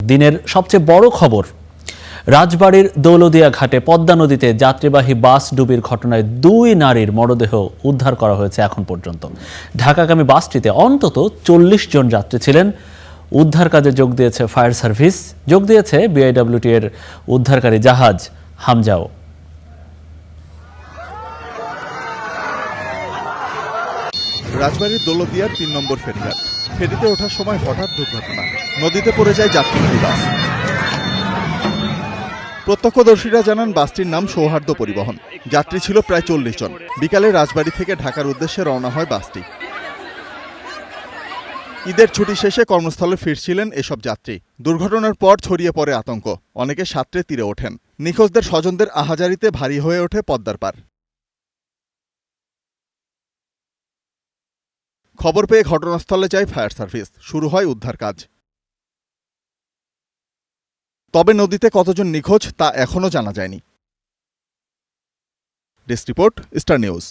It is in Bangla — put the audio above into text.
দিনের সবচেয়ে বড় খবর, রাজবাড়ীর দৌলদিয়া ঘাটে পদ্মা নদীতে যাত্রীবাহী বাস ডুবির ঘটনায় 2 নারীর মরদেহ উদ্ধার করা হয়েছে এখন পর্যন্ত। ঢাকাগামী বাসটিতে অন্তত 40 জন যাত্রী ছিলেন। উদ্ধার কাজে যোগ দিয়েছে ফায়ার সার্ভিস, যোগ দিয়েছে বিআইডব্লিউটি এর উদ্ধারকারী জাহাজ হামজাও। রাজবাড়ীর দৌলদিয়ার 3 নম্বর ফেরিঘাট। ফেরিতে ওঠার সময় হঠাৎ দুর্ঘটনা, নদীতে পড়ে যায় যাত্রীবাহী বাস। প্রত্যক্ষদর্শীরা জানান বাসটির নাম সৌহার্দ্য পরিবহন। যাত্রী ছিল প্রায় 40 জন। বিকালে রাজবাড়ী থেকে ঢাকার উদ্দেশ্যে রওনা হয় বাসটি। ঈদের ছুটি শেষে কর্মস্থলে ফিরছিলেন এসব যাত্রী। দুর্ঘটনার পর ছড়িয়ে পড়ে আতঙ্ক, অনেকে সাঁতরে তীরে ওঠেন। নিখোঁজদের স্বজনদের আহাজারিতে ভারী হয়ে ওঠে পদ্মার পার। খবর পেয়ে ঘটনাস্থলে যায় ফায়ার সার্ভিস, শুরু হয় উদ্ধার কাজ। তবে নদীতে কতজন নিখোঁজ তা এখনো জানা যায়নি। Desk report, star news.